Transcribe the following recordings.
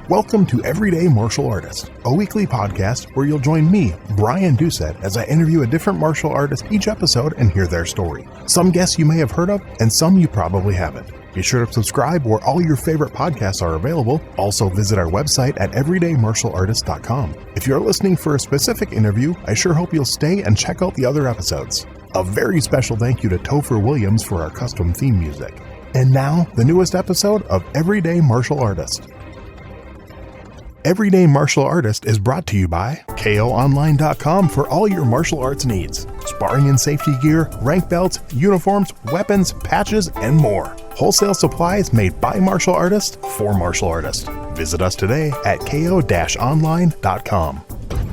Welcome to Everyday Martial Artist, a weekly podcast where you'll join me, Brian Doucette, as I interview a different martial artist each episode and hear their story. Some guests you may have heard of, and some you probably haven't. Be sure to subscribe where all your favorite podcasts are available. Also visit our website at everydaymartialartist.com. If you're listening for a specific interview, I sure hope you'll stay and check out the other episodes. A very special thank you to Topher Williams for our custom theme music. And now, the newest episode of Everyday Martial Artist. Everyday Martial Artist is brought to you by KOOnline.com for all your martial arts needs. Sparring and safety gear, rank belts, uniforms, weapons, patches, and more. Wholesale supplies made by martial artists for martial artists. Visit us today at ko-online.com.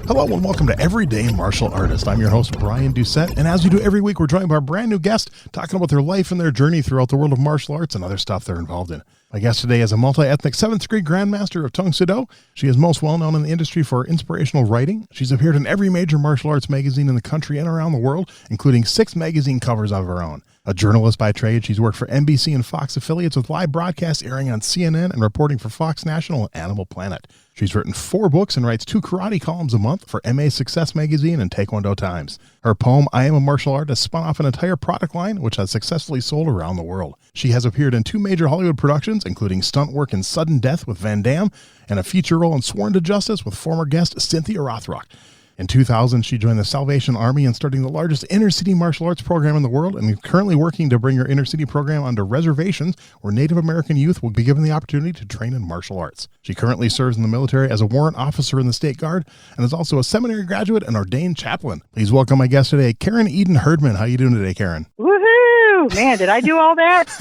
Hello and welcome to Everyday Martial Artist. I'm your host, Brian Doucette, and as we do every week, we're joined by a brand new guest talking about their life and their journey throughout the world of martial arts and other stuff they're involved in. My guest today is a multi-ethnic 7th degree Grandmaster of Tung Sido. She is most well known in the industry for inspirational writing. She's appeared in every major martial arts magazine in the country and around the world, including 6 magazine covers of her own. A journalist by trade, she's worked for NBC and Fox affiliates with live broadcasts airing on CNN and reporting for Fox National and Animal Planet. She's written 4 books and writes 2 karate columns a month for MA Success Magazine and Taekwondo Times. Her poem, I Am a Martial Artist, spun off an entire product line, which has successfully sold around the world. She has appeared in 2 major Hollywood productions, including stunt work in Sudden Death with Van Damme and a feature role in Sworn to Justice with former guest Cynthia Rothrock. In 2000, she joined the Salvation Army and starting the largest inner-city martial arts program in the world, and is currently working to bring her inner-city program onto reservations where Native American youth will be given the opportunity to train in martial arts. She currently serves in the military as a warrant officer in the State Guard and is also a seminary graduate and ordained chaplain. Please welcome my guest today, Karen Eden Herdman. How are you doing today, Karen? Woohoo! Man, did I do all that?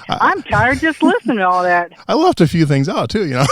I'm tired just listening to all that. I left a few things out, too, you know.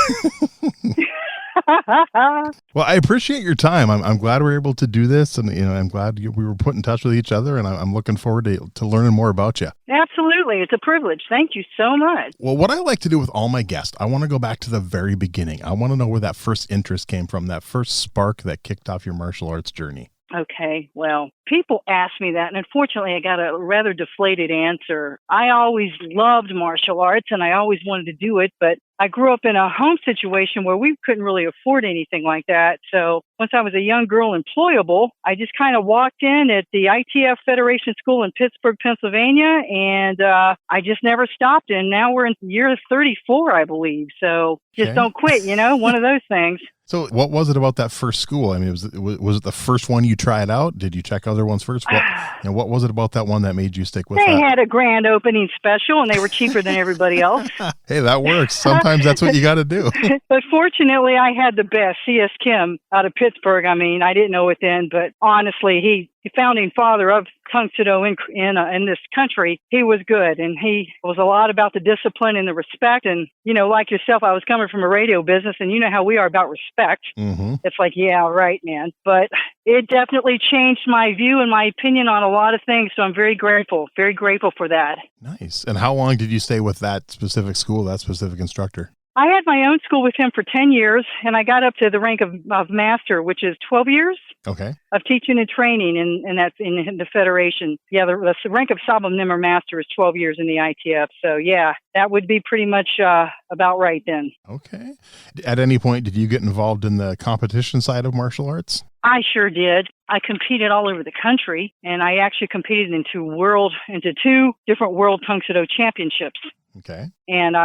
Well, I appreciate your time. I'm glad we're able to do this, and I'm glad we were put in touch with each other, and I'm looking forward to learning more about you. Absolutely. It's a privilege. Thank you so much. Well, what I like to do with all my guests, I want to go back to the very beginning. I want to know where that first interest came from, that first spark that kicked off your martial arts journey. Okay, well, people ask me that, and unfortunately I got a rather deflated answer. I always loved martial arts, and I always wanted to do it, but I grew up in a home situation where we couldn't really afford anything like that. So once I was a young girl employable, I just kind of walked in at the ITF Federation School in Pittsburgh, Pennsylvania, and I just never stopped. And now we're in year 34, I believe. So just don't quit, one of those things. So what was it about that first school? I mean, was it the first one you tried out? Did you check other ones first? What was it about that one that made you stick with that? They had a grand opening special, and they were cheaper than everybody else. Hey, that works. Sometimes that's what you got to do. But fortunately, I had the best, C.S. Kim out of Pittsburgh. I mean, I didn't know it then, but honestly, he founding father of Tung Sido in this country, he was good, and he was a lot about the discipline and the respect. And like yourself, I was coming from a radio business, and you know how we are about respect. Mm-hmm. It's like, yeah, right, man. But it definitely changed my view and my opinion on a lot of things. So I'm very grateful for that. Nice. And how long did you stay with that specific school, that specific instructor? I had my own school with him for 10 years, and I got up to the rank of master, which is 12 years of teaching and training, and that's in the Federation. Yeah, the rank of Sabam Nimmer Master is 12 years in the ITF. So, yeah, that would be pretty much about right then. Okay. At any point, did you get involved in the competition side of martial arts? I sure did. I competed all over the country, and I actually competed into 2 different World Tung Sido Championships. Okay. And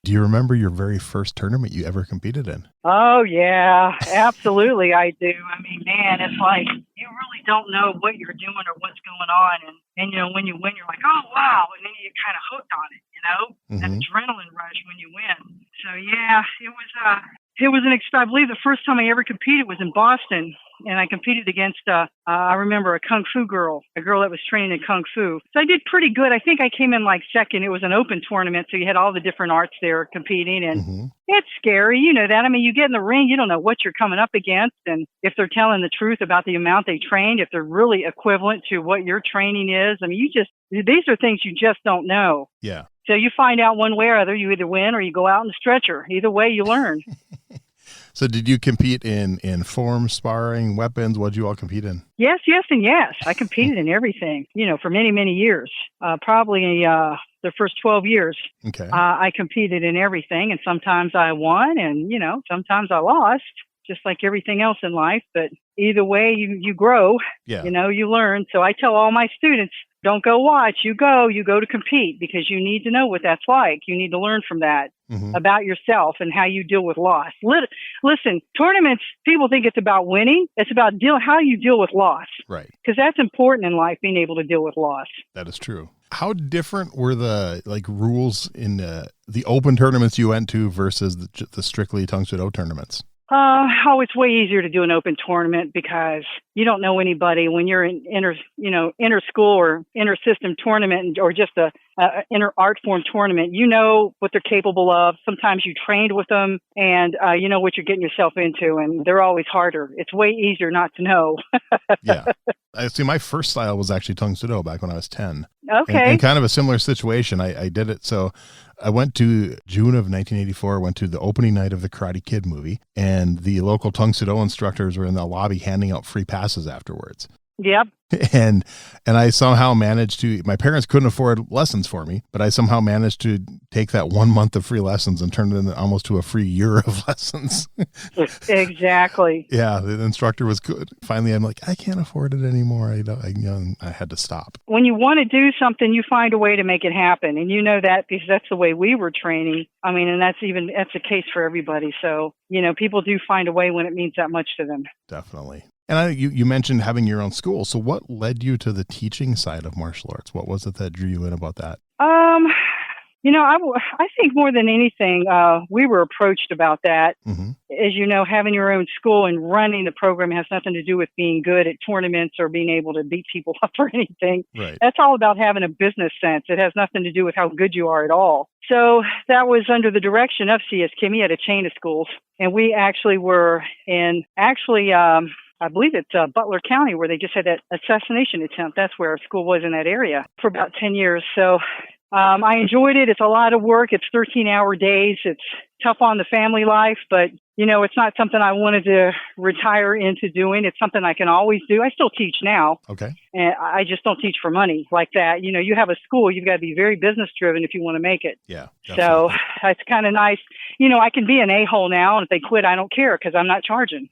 do you remember your very first tournament you ever competed in? Oh, yeah, absolutely I do. I mean, man, it's like you really don't know what you're doing or what's going on. And when you win, you're like, oh, wow. And then you get kind of hooked on it, that adrenaline rush when you win. So, yeah, it was I believe the first time I ever competed was in Boston. And I competed against, I remember, a Kung Fu girl, a girl that was training in Kung Fu. So I did pretty good. I think I came in like second. It was an open tournament, so you had all the different arts there competing. And it's scary, you know that. I mean, you get in the ring, you don't know what you're coming up against. And if they're telling the truth about the amount they trained, if they're really equivalent to what your training is. I mean, these are things you just don't know. Yeah. So you find out one way or other. You either win or you go out in the stretcher. Either way, you learn. So did you compete in form, sparring, weapons? What did you all compete in? Yes, and yes. I competed in everything, for many, many years. Probably the first 12 years. Okay. I competed in everything, and sometimes I won, and, sometimes I lost, just like everything else in life. But either way, you grow, Yeah. you learn. So I tell all my students, don't go watch, you go to compete, because you need to know what that's like. You need to learn from that about yourself and how you deal with loss. Listen, tournaments, people think it's about winning. It's about how you deal with loss. Right. Because that's important in life, being able to deal with loss. That is true. How different were the rules in the open tournaments you went to versus the strictly Tung Soo Do tournaments? It's way easier to do an open tournament because you don't know anybody. When you're in inter school or inter system tournament, or just a inter art form tournament, you know what they're capable of. Sometimes you trained with them, and you know what you're getting yourself into, and they're always harder. It's way easier not to know. Yeah. I see. My first style was actually Tung Soo Do back when I was 10. Okay. And kind of a similar situation. I did it. So I went to June of 1984, went to the opening night of the Karate Kid movie, and the local Tung Soo Do instructors were in the lobby handing out free passes afterwards. Yep. And I somehow managed to, my parents couldn't afford lessons for me, but I somehow managed to take that 1 month of free lessons and turn it into almost to a free year of lessons. Exactly. Yeah. The instructor was good. Finally, I'm like, I can't afford it anymore. I had to stop. When you want to do something, you find a way to make it happen. And you know that because that's the way we were training. I mean, and that's the case for everybody. So, people do find a way when it means that much to them. Definitely. And you mentioned having your own school. So what led you to the teaching side of martial arts? What was it that drew you in about that? I think more than anything, we were approached about that. Mm-hmm. As you know, having your own school and running the program has nothing to do with being good at tournaments or being able to beat people up or anything. Right. That's all about having a business sense. It has nothing to do with how good you are at all. So that was under the direction of C.S. Kim. He had a chain of schools, and we actually were in I believe it's Butler County, where they just had that assassination attempt. That's where our school was in that area for about 10 years. So I enjoyed it. It's a lot of work. It's 13-hour days. It's tough on the family life, but, it's not something I wanted to retire into doing. It's something I can always do. I still teach now. Okay. And I just don't teach for money like that. You have a school. You've got to be very business driven if you want to make it. Yeah. Definitely. So it's kind of nice. I can be an a-hole now, and if they quit, I don't care because I'm not charging.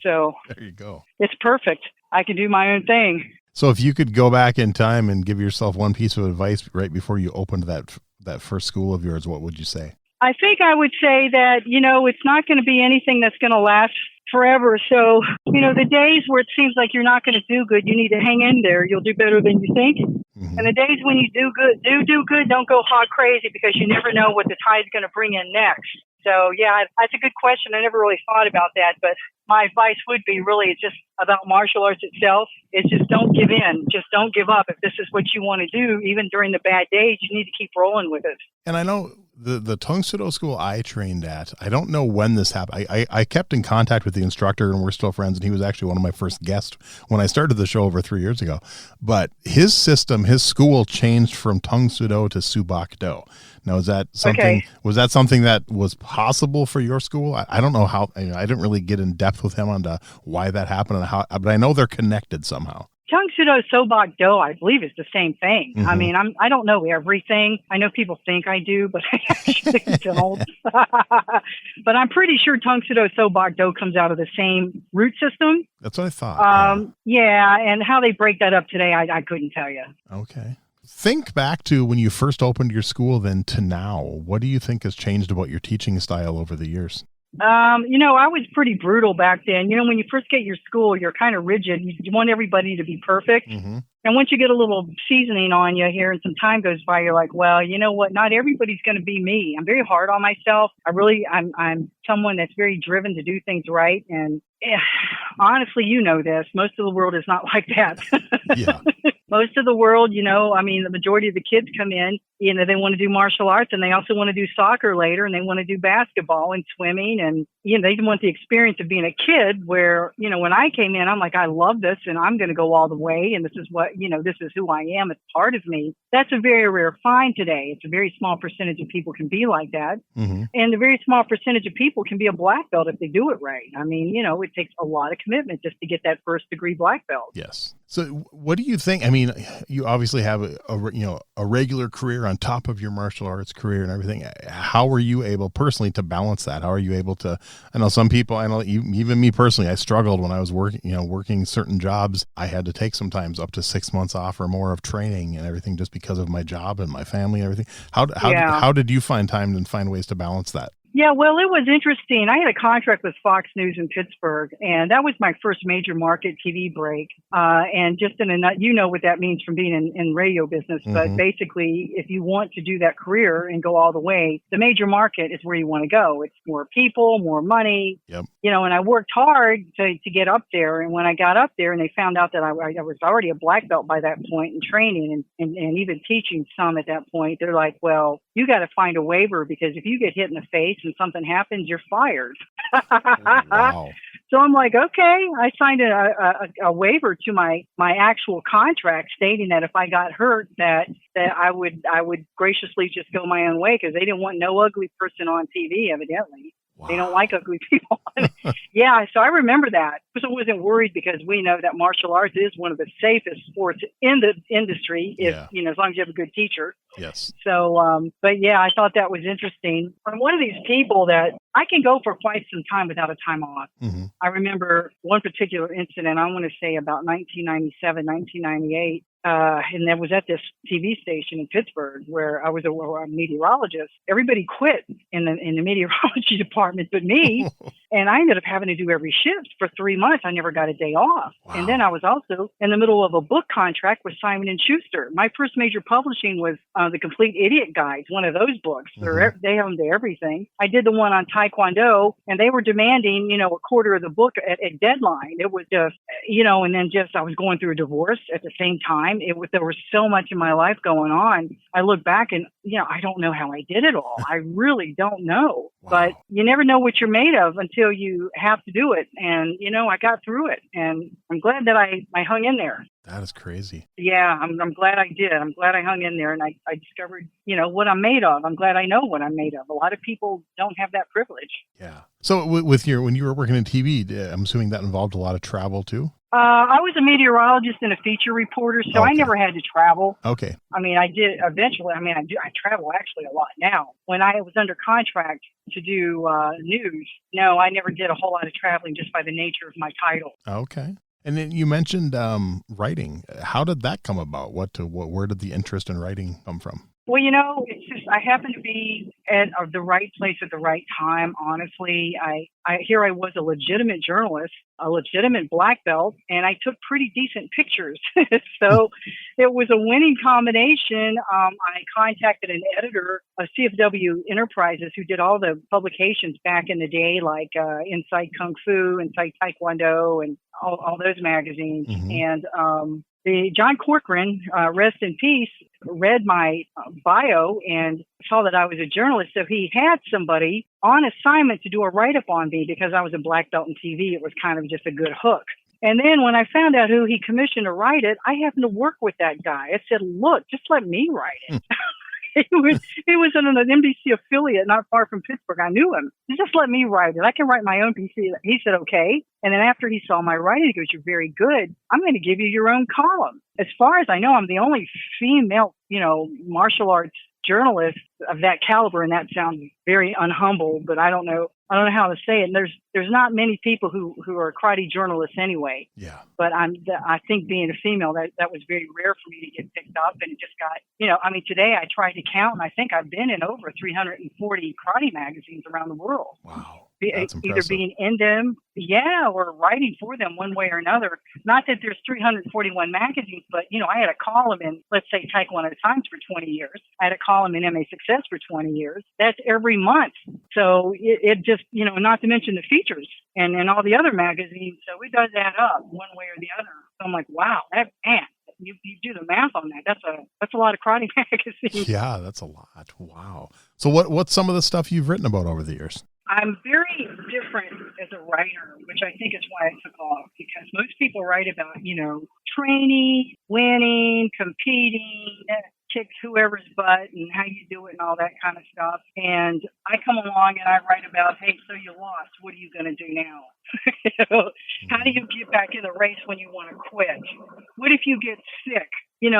So there you go. It's perfect. I can do my own thing. So if you could go back in time and give yourself one piece of advice right before you opened that first school of yours, what would you say? I think I would say that, it's not going to be anything that's going to last forever. So, the days where it seems like you're not going to do good, you need to hang in there. You'll do better than you think. Mm-hmm. And the days when you do good, don't go hog crazy, because you never know what the tide's going to bring in next. So, yeah, that's a good question. I never really thought about that, but my advice would be really just about martial arts itself. It's just don't give in. Just don't give up. If this is what you want to do, even during the bad days, you need to keep rolling with it. And I know the Tung Soo Do school I trained at, I don't know when this happened. I kept in contact with the instructor, and we're still friends, and he was actually one of my first guests when I started the show over 3 years ago. But his school changed from Tung Soo Do to Subak Do. Now, was that something that was possible for your school? I don't know how. I didn't really get in depth with him on why that happened and how, but I know they're connected somehow. Tung Soo Do, Sobak Do, I believe is the same thing. Mm-hmm. I mean, I don't know everything. I know people think I do, but I actually don't. But I'm pretty sure Tung Soo Do, Sobak Do comes out of the same root system. That's what I thought. Yeah, and how they break that up today, I couldn't tell you. Okay. Think back to when you first opened your school then to now. What do you think has changed about your teaching style over the years? I was pretty brutal back then. When you first get your school, you're kind of rigid. You want everybody to be perfect. Mm-hmm. And once you get a little seasoning on you here and some time goes by, you're like, well, you know what? Not everybody's going to be me. I'm very hard on myself. I'm someone that's very driven to do things right. And honestly, this, most of the world is not like that. Yeah. most of the world, the majority of the kids come in, they want to do martial arts, and they also want to do soccer later, and they want to do basketball and swimming, and they want the experience of being a kid where, when I came in, I'm like, I love this and I'm going to go all the way. And this is what, this is who I am. It's part of me. That's a very rare find today. It's a very small percentage of people can be like that. Mm-hmm. And a very small percentage of people can be a black belt if they do it right. I mean, it takes a lot of commitment just to get that first degree black belt. Yes. So what do you think? I mean, you obviously have a regular career on top of your martial arts career and everything. How were you able personally to balance that? How are you able to, I know some people, I know even me personally, I struggled when I was working certain jobs. I had to take sometimes up to 6 months off or more of training and everything just because of my job and my family and everything. How did you find time and find ways to balance that? Yeah, well, it was interesting. I had a contract with Fox News in Pittsburgh, and that was my first major market TV break. And just what that means from being in radio business. Mm-hmm. But basically, if you want to do that career and go all the way, the major market is where you want to go. It's more people, more money. Yep. And I worked hard to get up there. And when I got up there and they found out that I was already a black belt by that point in training and even teaching some at that point, they're like, well, you got to find a waiver because if you get hit in the face and something happens, you're fired. Wow. So I'm like, okay. I signed a waiver to my actual contract stating that if I got hurt, that I would graciously just go my own way because they didn't want no ugly person on TV, evidently. Wow. They don't like ugly people. Yeah, so I remember that. So I wasn't worried because we know that martial arts is one of the safest sports in the industry, as long as you have a good teacher. Yes. So, but yeah, I thought that was interesting. I'm one of these people that I can go for quite some time without a time off. Mm-hmm. I remember one particular incident, I want to say about 1997, 1998. And that was at this TV station in Pittsburgh where I was a meteorologist. Everybody quit in the meteorology department but me. And I ended up having to do every shift for 3 months. I never got a day off. Wow. And then I was also in the middle of a book contract with Simon & Schuster. My first major publishing was The Complete Idiot Guides, one of those books. Mm-hmm. They owned everything. I did the one on Taekwondo, and they were demanding, a quarter of the book at deadline. It was just, and then I was going through a divorce at the same time. There was so much in my life going on. I look back and, I don't know how I did it all. I really don't know. Wow. But you never know what you're made of until you have to do it. And, I got through it. And I'm glad that I hung in there. That is crazy. Yeah, I'm glad I did. I'm glad I hung in there and I discovered, what I'm made of. I'm glad I know what I'm made of. A lot of people don't have that privilege. Yeah. So when you were working in TV, I'm assuming that involved a lot of travel too? I was a meteorologist and a feature reporter, so Okay. I never had to travel. Okay. I mean, I did eventually. I mean, I travel actually a lot now. When I was under contract to do news, no, I never did a whole lot of traveling just by the nature of my title. Okay. And then you mentioned writing. How did that come about? Where did the interest in writing come from? Well, it's just I happened to be at the right place at the right time. Honestly, I was a legitimate journalist, a legitimate black belt, and I took pretty decent pictures. So it was a winning combination. I contacted an editor of CFW Enterprises who did all the publications back in the day, like Inside Kung Fu, Inside Taekwondo, and all those magazines. Mm-hmm. And John Corcoran, rest in peace, read my bio and saw that I was a journalist. So he had somebody on assignment to do a write-up on me because I was a black belt in TV. It was kind of just a good hook. And then when I found out who he commissioned to write it, I happened to work with that guy. I said, look, just let me write it. He was in an NBC affiliate not far from Pittsburgh. I knew him. He just let me write it. I can write my own piece. He said, okay. And then after he saw my writing, he goes, you're very good. I'm going to give you your own column. As far as I know, I'm the only female, martial arts journalist of that caliber. And that sounds very unhumble, but I don't know how to say it. And there's not many people who are karate journalists anyway. Yeah. But I think being a female, that was very rare for me to get picked up, and it just got, today I tried to count, and I think I've been in over 340 karate magazines around the world. Wow. That's either being in them, or writing for them one way or another. Not that there's 341 magazines, but, I had a column in, let's say, Taekwondo Times for 20 years. I had a column in MA Success for 20 years. That's every month. So it just, not to mention the features and all the other magazines. So it does add up one way or the other. So I'm like, wow, you do the math on that. That's a lot of karate magazines. Yeah, that's a lot. Wow. So what's some of the stuff you've written about over the years? I'm very different as a writer, which I think is why I took off, because most people write about, training, winning, competing, kick whoever's butt and how you do it and all that kind of stuff. And I come along and I write about, hey, so you lost. What are you going to do now? How do you get back in the race when you want to quit? What if you get sick? And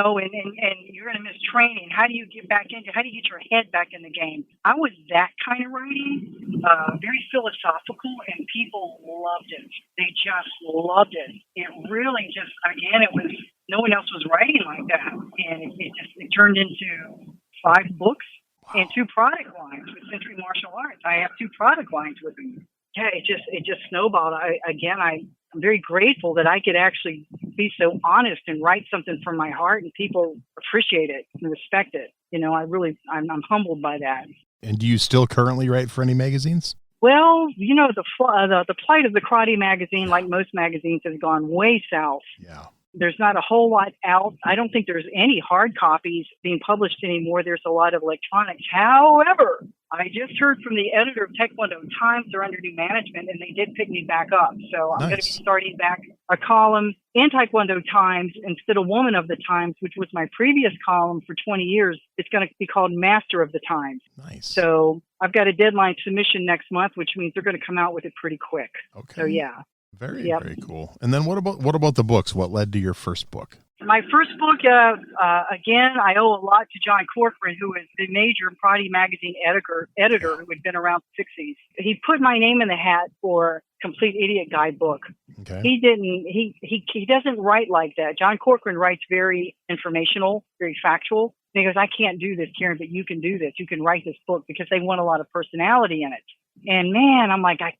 you're going to miss training. How do you get your head back in the game? I was that kind of writing, very philosophical, and people loved it. They just loved it. It really just, again, it was, no one else was writing like that. And it turned into 5 books and 2 product lines with Century Martial Arts. I have 2 product lines with them. Yeah, it just snowballed. I'm very grateful that I could actually be so honest and write something from my heart, and people appreciate it and respect it. I'm humbled by that. And do you still currently write for any magazines? Well, the plight of the karate magazine, like most magazines, has gone way south. Yeah. There's not a whole lot out. I don't think there's any hard copies being published anymore. There's a lot of electronics. However, I just heard from the editor of Taekwondo Times. They're under new management, and they did pick me back up. So I'm going to be starting back a column in Taekwondo Times instead of Woman of the Times, which was my previous column for 20 years. It's going to be called Master of the Times. Nice. So I've got a deadline submission next month, which means they're going to come out with it pretty quick. Okay. So yeah. Very cool. And then what about the books? What led to your first book? My first book, again, I owe a lot to John Corcoran, who is the major Karate magazine editor who had been around the 60s. He put my name in the hat for Complete Idiot Guidebook. Okay. He doesn't write like that. John Corcoran writes very informational, very factual. And he goes, I can't do this, Karen, but you can do this. You can write this book, because they want a lot of personality in it. And man, I'm like, I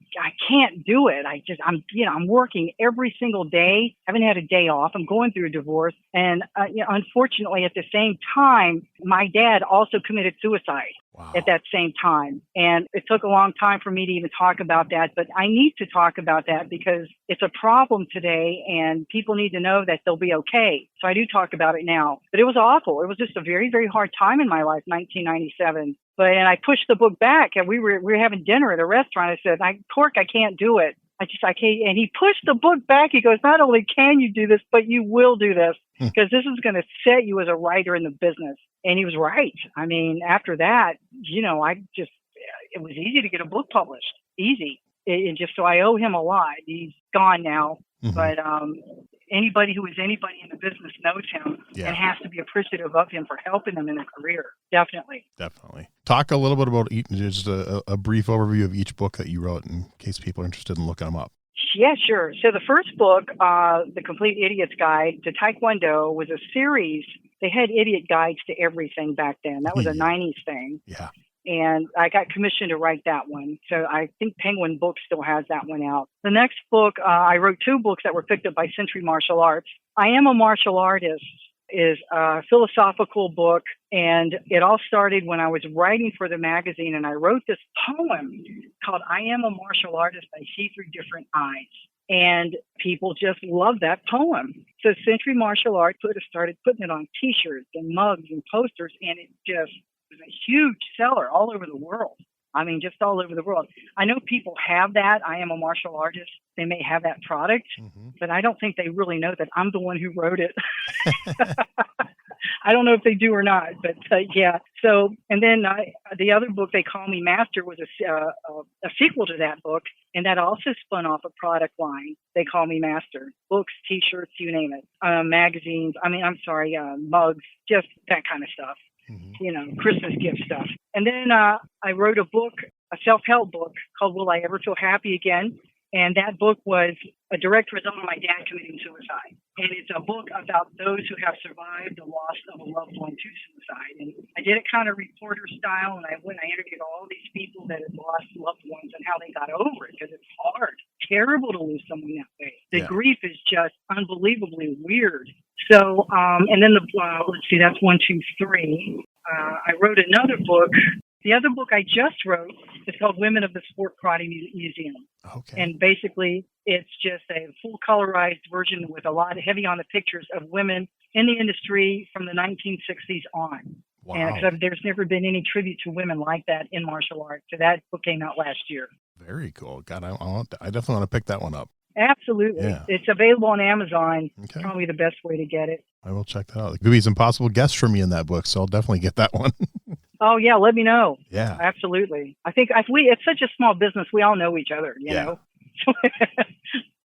can't do it. I'm working every single day. I haven't had a day off. I'm going through a divorce. And, unfortunately, at the same time, my dad also committed suicide. Wow. At that same time. And it took a long time for me to even talk about that. But I need to talk about that because it's a problem today, and people need to know that they'll be okay. So I do talk about it now. But it was awful. It was just a very, very hard time in my life, 1997. And I pushed the book back, and we were having dinner at a restaurant. I said, Cork, I can't do it. I can't. And he pushed the book back. He goes, not only can you do this, but you will do this, because this is going to set you as a writer in the business. And he was right. I mean, after that, it was easy to get a book published. Easy. So I owe him a lot. He's gone now. Mm-hmm. But anybody who is anybody in the business knows him and has to be appreciative of him for helping them in their career. Definitely. Talk a little bit about just a brief overview of each book that you wrote in case people are interested in looking them up. Yeah, sure. So the first book, The Complete Idiot's Guide to Taekwondo, was a series. They had idiot guides to everything back then. That was a 90s thing. Yeah. And I got commissioned to write that one. So I think Penguin Books still has that one out. The next book, I wrote 2 books that were picked up by Century Martial Arts. I Am a Martial Artist is a philosophical book, and it all started when I was writing for the magazine, and I wrote this poem called I Am a Martial Artist, I See Through Different Eyes. And people just love that poem. So Century Martial Arts started putting it on T-shirts and mugs and posters, and it just was a huge seller all over the world. I mean, just all over the world. I know people have that. I Am a Martial Artist. They may have that product, but I don't think they really know that I'm the one who wrote it. I don't know if they do or not, but yeah. So, and then the other book, They Call Me Master, was a sequel to that book, and that also spun off a product line. They Call Me Master. Books, T-shirts, you name it. Magazines. Mugs, just that kind of stuff. Christmas gift stuff. And then I wrote a book, a self-help book called Will I Ever Feel Happy Again? And that book was a direct result of my dad committing suicide. And it's a book about those who have survived the loss of a loved one to suicide. And I did it kind of reporter style, and I interviewed all these people that had lost loved ones and how they got over it, because it's hard. Terrible to lose someone that way. The grief is just unbelievably weird. So, and then let's see, that's 1, 2, 3. I wrote another book The other book I just wrote is called Women of the Sport Karate Museum. Okay. And basically, it's just a full colorized version with a lot heavy on the pictures of women in the industry from the 1960s on. Wow. And except there's never been any tribute to women like that in martial arts. So that book came out last year. Very cool. God, I definitely want to pick that one up. Absolutely. Yeah. It's available on Amazon. Okay. Probably the best way to get it. I will check that out. There could be some possible guests for me in that book, so I'll definitely get that one. Oh, yeah. Let me know. Yeah. Absolutely. I think it's such a small business. We all know each other, you know?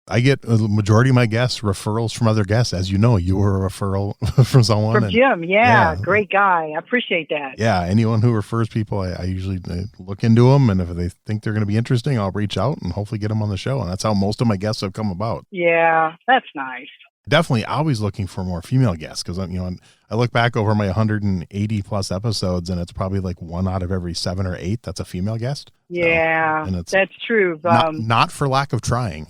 I get a majority of my guests referrals from other guests. As you know, you were a referral from someone. From Jim. Yeah. Great guy. I appreciate that. Yeah. Anyone who refers people, I usually look into them. And if they think they're going to be interesting, I'll reach out and hopefully get them on the show. And that's how most of my guests have come about. Yeah. That's nice. Definitely always looking for more female guests because, I look back over my 180 plus episodes and it's probably like 1 out of every 7 or 8 that's a female guest. Yeah, so, and it's that's true. Not for lack of trying.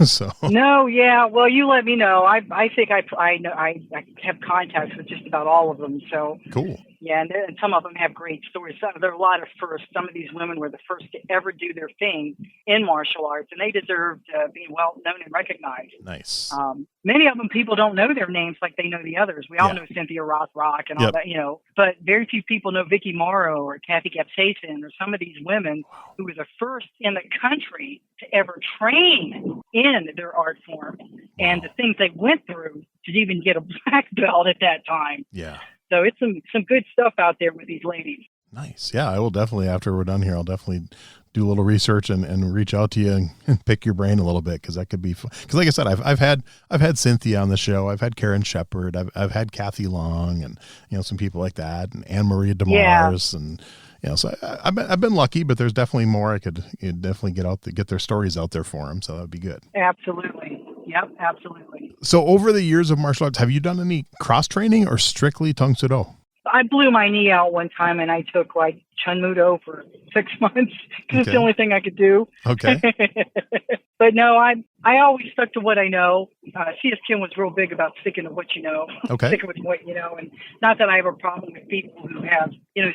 So no, yeah. Well, you let me know. I think I know I have contacts with just about all of them. So cool. Yeah, and some of them have great stories. There are a lot of firsts. Some of these women were the first to ever do their thing in martial arts, and they deserve to be well known and recognized. Nice. Many of them, people don't know their names like they know the others. We all know Cynthia Rothrock and all that, but very few people know Vicky Morrow or Kathy Kapsason or some of these women who were the first in the country to ever train in their art form and the things they went through to even get a black belt at that time. Yeah. So it's some good stuff out there with these ladies. Nice. Yeah, I will definitely, after we're done here, I'll definitely do a little research and reach out to you and pick your brain a little bit because that could be fun. Because like I said, I've had Cynthia on the show. I've had Karen Shepard. I've had Kathy Long and some people like that and Anne Marie DeMars and so I've been lucky, but there's definitely more I could definitely get their stories out there for them. So that would be good. Absolutely. Yep. Absolutely. So over the years of martial arts, have you done any cross training or strictly Tung Soo Do? I blew my knee out one time and I took like Chun Mu Do for 6 months because it's the only thing I could do. Okay. But no, I always stuck to what I know. C.S. Kim was real big about sticking to what you know. Okay. Sticking with what you know. And not that I have a problem with people who have,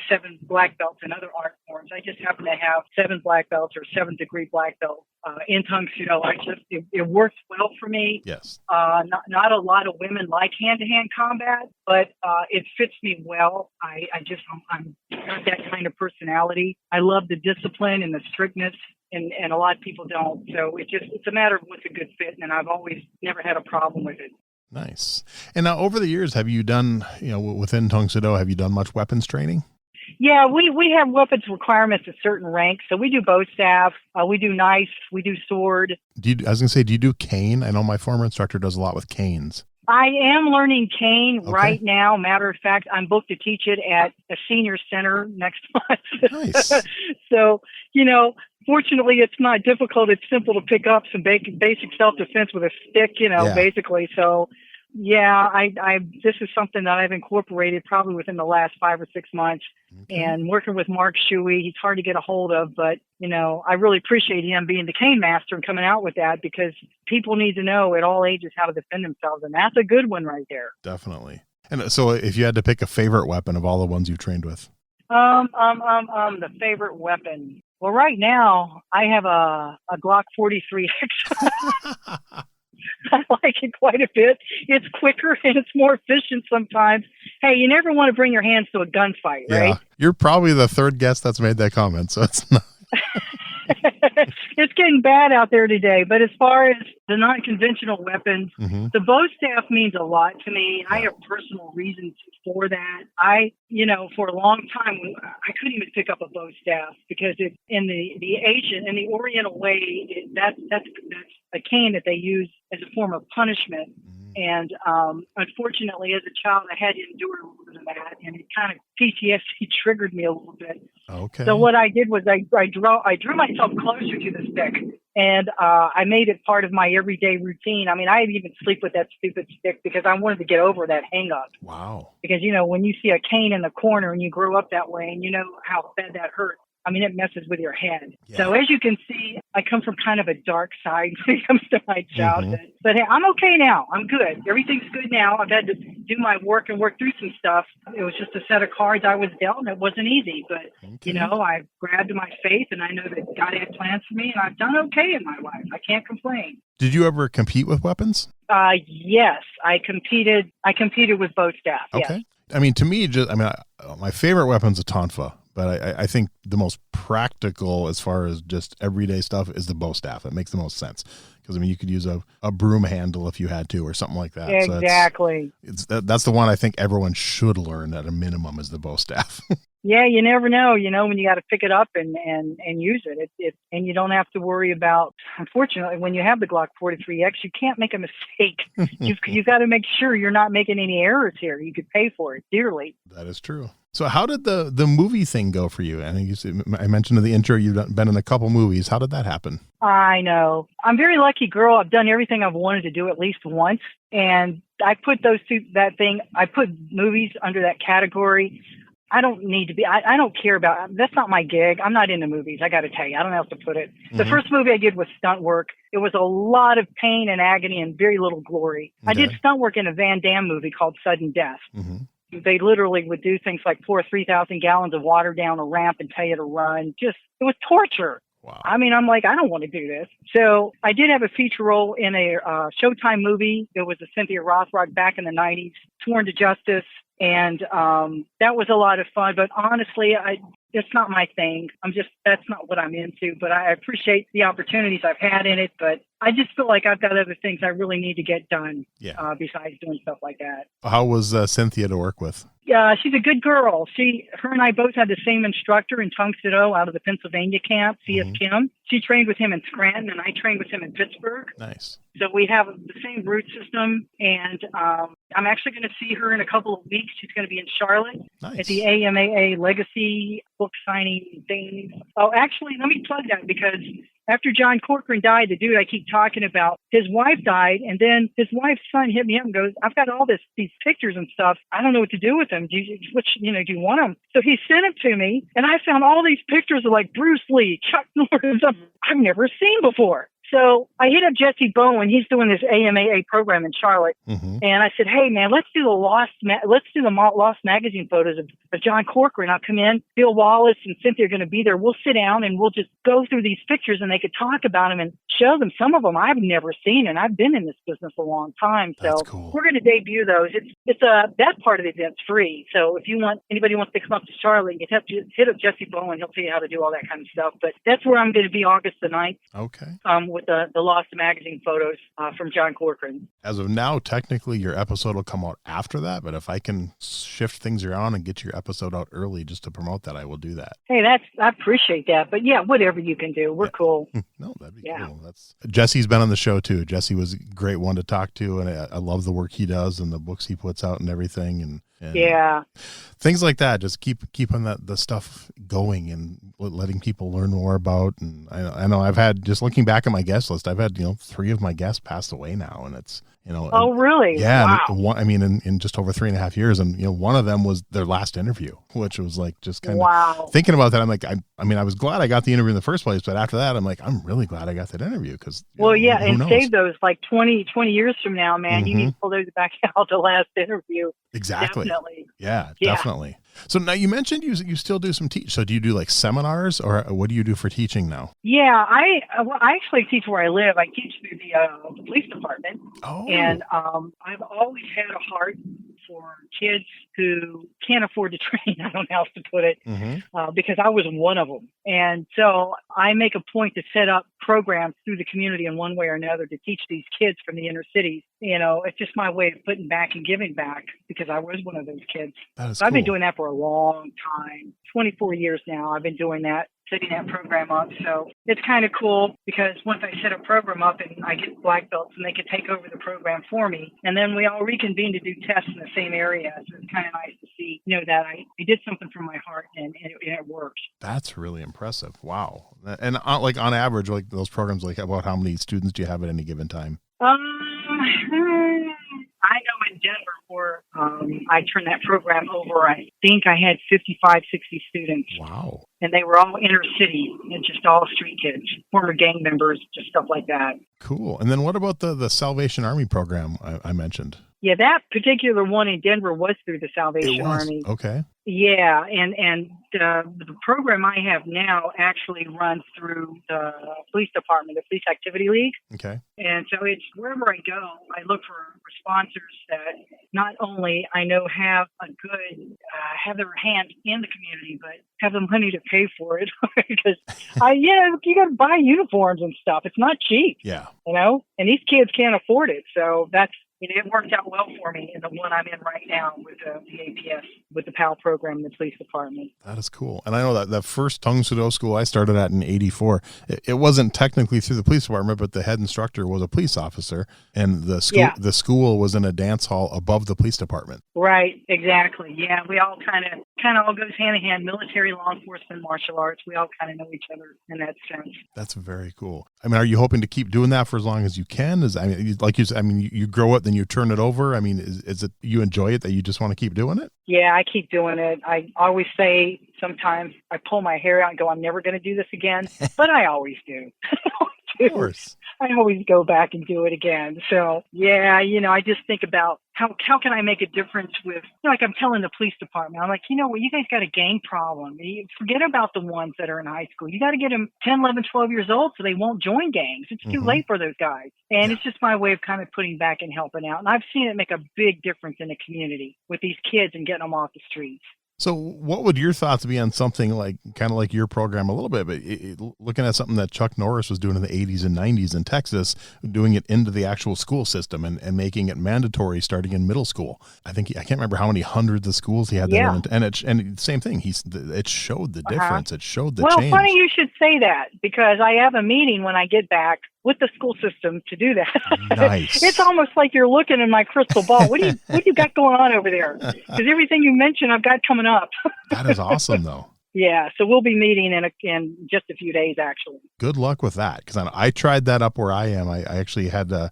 7 black belts in other art forms. I just happen to have 7 black belts or 7th-degree black belts in Tung Soo Do. It works well for me. Yes. Not a lot of women like hand-to-hand combat, but it fits me well. I'm not that kind of personality. I love the discipline and the strictness. And a lot of people don't. So it's a matter of what's a good fit. And I've always never had a problem with it. Nice. And now over the years, have you done, within Tung Soo Do, have you done much weapons training? Yeah, we have weapons requirements at certain ranks. So we do bow staff, we do knife, we do sword. Do you do cane? I know my former instructor does a lot with canes. I am learning cane right now. Matter of fact, I'm booked to teach it at a senior center next month. Nice. So, fortunately, it's not difficult. It's simple to pick up some basic self-defense with a stick, basically. So, yeah, this is something that I've incorporated probably within the last 5 or 6 months. Okay. And working with Mark Shuey, he's hard to get a hold of, but, I really appreciate him being the cane master and coming out with that because people need to know at all ages how to defend themselves. And that's a good one right there. Definitely. And so if you had to pick a favorite weapon of all the ones you've trained with? The favorite weapon. Well, right now I have a Glock 43X. I like it quite a bit. It's quicker and it's more efficient sometimes. Hey, you never want to bring your hands to a gunfight, right? Yeah, you're probably the third guest that's made that comment, so it's not. It's getting bad out there today. But as far as the non-conventional weapons, the bow staff means a lot to me. I have personal reasons for that. For a long time, I couldn't even pick up a bow staff because it's in the Asian, in the Oriental way, that's a cane that they use as a form of punishment. And unfortunately, as a child, I had to endure a little bit of that, and it kind of PTSD triggered me a little bit. Okay. So what I did was I drew myself closer to the stick, and I made it part of my everyday routine. I mean, I even sleep with that stupid stick because I wanted to get over that hang up. Wow. Because when you see a cane in the corner and you grow up that way, and you know how bad that hurts. I mean, it messes with your head. Yeah. So as you can see, I come from kind of a dark side when it comes to my childhood. Mm-hmm. But hey, I'm okay now. I'm good. Everything's good now. I've had to do my work and work through some stuff. It was just a set of cards I was dealt, and it wasn't easy. But, Okay. you know, I grabbed my faith, and I know that God had plans for me, and I've done okay in my life. I can't complain. Did you ever compete with weapons? Yes, I competed. I competed with bow staff. Okay. Yes. I mean, to me, my favorite weapon's a tonfa, but I think the most practical as far as just everyday stuff is the bow staff. It makes the most sense because, I mean, you could use a broom handle if you had to or something like that. Exactly. So that's the one I think everyone should learn at a minimum is the bow staff. Yeah, you never know, when you got to pick it up and use it. And you don't have to worry about, unfortunately, when you have the Glock 43X, you can't make a mistake. You've got to make sure you're not making any errors here. You could pay for it dearly. That is true. So how did the movie thing go for you? And I mentioned in the intro, you've been in a couple movies. How did that happen? I know. I'm a very lucky girl. I've done everything I've wanted to do at least once. And I put I put movies under that category. I don't need to be, I don't care about, that's not my gig. I'm not into movies. I got to tell you, I don't know how to put it. The first movie I did was stunt work. It was a lot of pain and agony and very little glory. Okay. I did stunt work in a Van Damme movie called Sudden Death. Mm-hmm. They literally would do things like pour 3,000 gallons of water down a ramp and tell you to run. It was torture. Wow. I mean, I'm like, I don't want to do this. So I did have a feature role in a Showtime movie. It was a Cynthia Rothrock back in the 90s, Sworn to Justice. And that was a lot of fun. But honestly, it's not my thing. That's not what I'm into. But I appreciate the opportunities I've had in it. But I just feel like I've got other things I really need to get done besides doing stuff like that. How was Cynthia to work with? Yeah, she's a good girl. Her and I both had the same instructor in Tungsten out of the Pennsylvania camp, C.S. Kim. She trained with him in Scranton, and I trained with him in Pittsburgh. Nice. So we have the same root system, and I'm actually going to see her in a couple of weeks. She's going to be in Charlotte at the AMAA Legacy book signing thing. Oh, actually, let me plug that because after John Corcoran died, the dude I keep talking about, his wife died, and then his wife's son hit me up and goes, I've got all these pictures and stuff. I don't know what to do with them. Do you want them? So he sent them to me, and I found all these pictures of like Bruce Lee, Chuck Norris, I've never seen before. So I hit up Jesse Bowen. He's doing this AMAA program in Charlotte. Mm-hmm. And I said, hey, man, let's do the Lost magazine photos of John Corcoran. I'll come in. Bill Wallace and Cynthia are going to be there. We'll sit down and we'll just go through these pictures and they could talk about them and show them. Some of them I've never seen, and I've been in this business a long time. So cool. We're going to debut those. That part of the event's free. So if anybody wants to come up to Charlotte, you have to hit up Jesse Bowen. He'll tell you how to do all that kind of stuff. But that's where I'm going to be August the 9th. Okay. With the Lost magazine photos from John Corcoran. As of now, technically your episode will come out after that, but if I can shift things around and get your episode out early just to promote that, I will do that. Hey, I appreciate that. But yeah, whatever you can do, we're cool. No, that'd be cool. Jesse's been on the show too. Jesse was a great one to talk to, and I love the work he does and the books he puts out and everything. And things like that. Just keeping the stuff going and letting people learn more about. And I know I've had, just looking back at my guest list, I've had 3 of my guests passed away now, and it's Oh, really? Yeah. Wow. In just over 3.5 years, and one of them was their last interview, which was like just kind of thinking about that. I'm like, I was glad I got the interview in the first place, but after that, I'm like, I'm really glad I got that interview because. And save those like 20 years from now, man. You need to pull those back out, the last interview. Exactly. Definitely. Yeah, definitely. So now you mentioned you still do some teach. So do you do like seminars, or what do you do for teaching now? Yeah, I actually teach where I live. I teach through the police department. Oh. And I've always had a heart for kids who can't afford to train. I don't know how else to put it, because I was one of them. And so I make a point to set up programs through the community in one way or another to teach these kids from the inner cities. It's just my way of putting back and giving back because I was one of those kids. That is I've been doing that for a long time, 24 years now. I've been doing that, setting that program up. So it's kind of cool because once I set a program up and I get black belts and they can take over the program for me, and then we all reconvene to do tests in the same area. So it's kind of nice to see, that I did something from my heart and it works. That's really impressive. Wow. And like on average, like those programs, like about how many students do you have at any given time? I know in Denver for I turned that program over. I think I had 55, 60 students. Wow. And they were all inner city and just all street kids, former gang members, just stuff like that. Cool. And then what about the Salvation Army program I mentioned? Yeah, that particular one in Denver was through the Salvation Army. Okay. Yeah, and the program I have now actually runs through the police department, the Police Activity League. Okay. And so it's wherever I go, I look for sponsors that not only I know have a good, have their hand in the community, but have the money to pay for it because you got to buy uniforms and stuff. It's not cheap. Yeah. And these kids can't afford it. So it worked out well for me in the one I'm in right now with the APS, with the PAL program in the police department. That is cool. And I know that the first Tung Sudo school I started at in 84, it wasn't technically through the police department, but the head instructor was a police officer, and the school was in a dance hall above the police department. Right, exactly. Yeah, we all kind of all goes hand in hand. Military, law enforcement, martial arts. We all kind of know each other in that sense. That's very cool. I mean, are you hoping to keep doing that for as long as you can? You grow it, then you turn it over. I mean, is it you enjoy it that you just want to keep doing it? Yeah, I keep doing it. I always say sometimes I pull my hair out and go, I'm never going to do this again, but I always do. Of course. I always go back and do it again. So, yeah, I just think about how can I make a difference with, like I'm telling the police department, I'm like, you guys got a gang problem. Forget about the ones that are in high school. You got to get them 10, 11, 12 years old so they won't join gangs. It's too late for those guys. And it's just my way of kind of putting back and helping out. And I've seen it make a big difference in the community with these kids and getting them off the streets. So what would your thoughts be on something kind of like your program a little bit, but looking at something that Chuck Norris was doing in the 80s and 90s in Texas, doing it into the actual school system and making it mandatory starting in middle school? I can't remember how many hundreds of schools he had there. And same thing. It showed the difference. It showed the change. Well, funny you should say that because I have a meeting when I get back with the school system to do that. Nice. It's almost like you're looking in my crystal ball. What do you got going on over there? Because everything you mentioned, I've got coming up. That is awesome, though. Yeah, so we'll be meeting in just a few days, actually. Good luck with that, because I tried that up where I am. I actually had the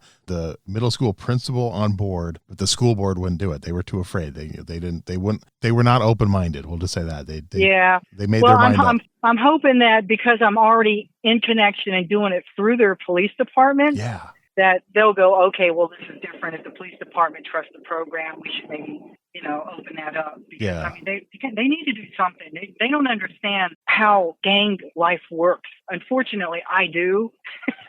middle school principal on board, but the school board wouldn't do it. They were too afraid. They were not open minded. We'll just say that they made their mind up. I'm hoping that because I'm already in connection and doing it through their police department. Yeah. That they'll go, okay, well, this is different. If the police department trusts the program, we should maybe, open that up. Because, I mean, they need to do something. They don't understand how gang life works. Unfortunately, I do.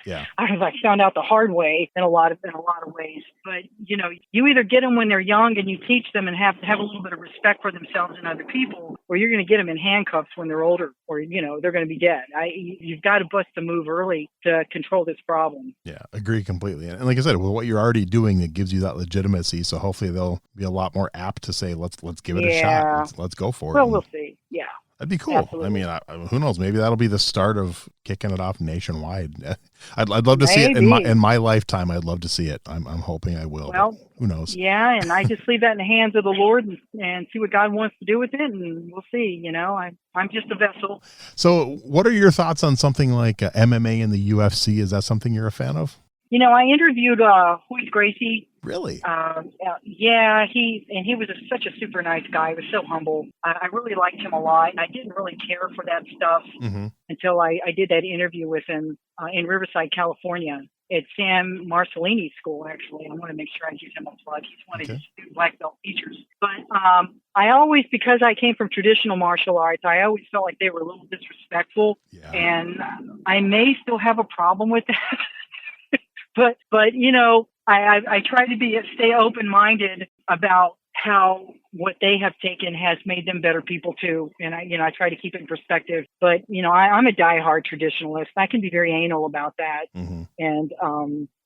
Yeah. I found out the hard way in a lot of ways. But, you either get them when they're young and you teach them and have a little bit of respect for themselves and other people, or you're going to get them in handcuffs when they're older, or, they're going to be dead. You've got to bust the move early to control this problem. Yeah, agree completely. And like I said, with what you're already doing, it gives you that legitimacy. So hopefully they'll be a lot more apt to say, let's give it a shot. Let's go for it. Well, we'll see. Yeah. That'd be cool. Absolutely. I mean, who knows? Maybe that'll be the start of kicking it off nationwide. I'd love to see it in my lifetime. I'd love to see it. I'm hoping I will. Well, who knows? Yeah, and I just leave that in the hands of the Lord and see what God wants to do with it, and we'll see. I'm just a vessel. So, what are your thoughts on something like MMA and the UFC? Is that something you're a fan of? I interviewed Hoyt Gracie. Really? Yeah, he was such a super nice guy. He was so humble. I really liked him a lot. I didn't really care for that stuff until I did that interview with him in Riverside, California, at Sam Marcellini's school, actually. I want to make sure I give him a plug. He's one of his black belt teachers. But I always, because I came from traditional martial arts, I always felt like they were a little disrespectful. Yeah. And I may still have a problem with that. But I try to stay open-minded about how what they have taken has made them better people too. And I try to keep it in perspective, but I'm a diehard traditionalist. I can be very anal about that. And,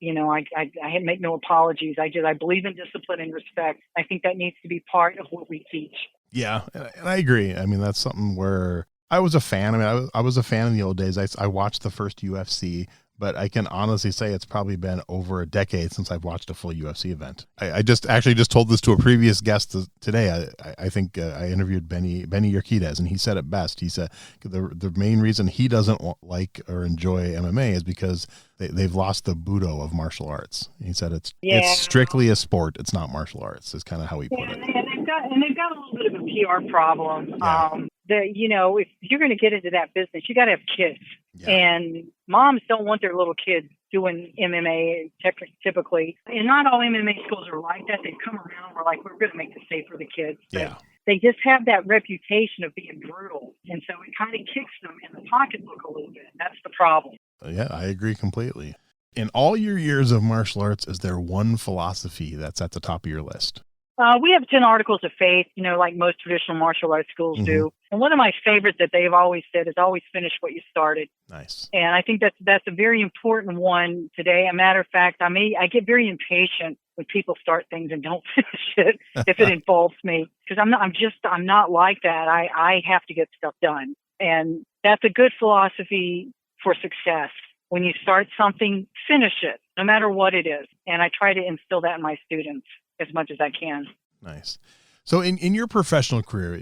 I make no apologies. I believe in discipline and respect. I think that needs to be part of what we teach. Yeah. And I agree. I mean, that's something where I was a fan. I mean, I was a fan in the old days. I watched the first UFC. but I can honestly say it's probably been over a decade since I've watched a full UFC event. I just told this to a previous guest today. I think I interviewed Benny Urquidez, and he said it best. He said the main reason he doesn't like or enjoy MMA is because they've lost the budo of martial arts. He said it's strictly a sport. It's not martial arts. Is kind of how he put it. And they've got a little bit of a PR problem. Yeah. If you're going to get into that business, you got to have kids. Yeah. And moms don't want their little kids doing MMA typically. And not all MMA schools are like that. They come around, we're like, we're going to make this safe for the kids. Yeah. They just have that reputation of being brutal. And so it kind of kicks them in the pocketbook a little bit. That's the problem. Yeah, I agree completely. In all your years of martial arts, is there one philosophy that's at the top of your list? We have 10 articles of faith, like most traditional martial arts schools do. And one of my favorites that they've always said is always finish what you started. Nice. And I think that's a very important one today. A matter of fact, I get very impatient when people start things and don't finish it if it involves me, because I'm not like that. I have to get stuff done. And that's a good philosophy for success. When you start something, finish it, no matter what it is. And I try to instill that in my students as much as I can. Nice. So in your professional career,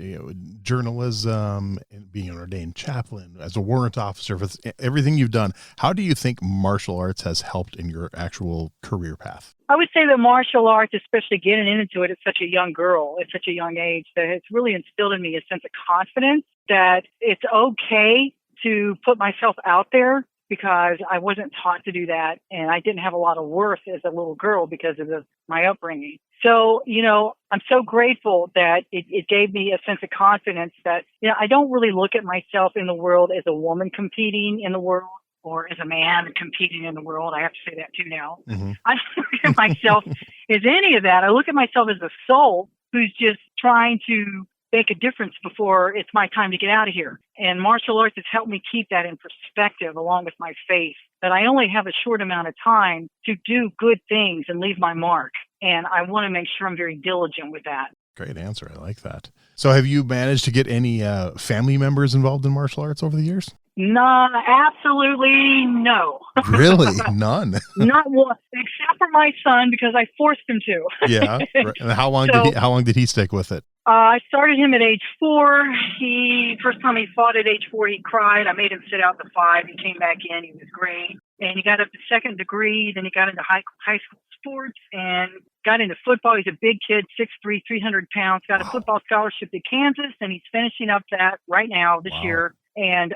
journalism, and being an ordained chaplain, as a warrant officer, with everything you've done, how do you think martial arts has helped in your actual career path? I would say that martial arts, especially getting into it at such a young girl, at such a young age, that it's really instilled in me a sense of confidence that it's okay to put myself out there, because I wasn't taught to do that, and I didn't have a lot of worth as a little girl because of my upbringing. So, I'm so grateful that it gave me a sense of confidence that, I don't really look at myself in the world as a woman competing in the world or as a man competing in the world. I have to say that too now. Mm-hmm. I don't look at myself as any of that. I look at myself as a soul who's just trying to make a difference before it's my time to get out of here. And martial arts has helped me keep that in perspective, along with my faith, that I only have a short amount of time to do good things and leave my mark. And I want to make sure I'm very diligent with that. Great answer. I like that. So have you managed to get any family members involved in martial arts over the years? No, absolutely no. Really? None? Not one, except for my son, because I forced him to. Yeah. Right. And how long did he stick with it? I started him at age 4. First time he fought at age 4, he cried. I made him sit out the 5. He came back in. He was great. And he got up to second degree. Then he got into high school sports and got into football. He's a big kid, 6'3", 300 pounds, got a football scholarship to Kansas, and he's finishing up that right now this year. And,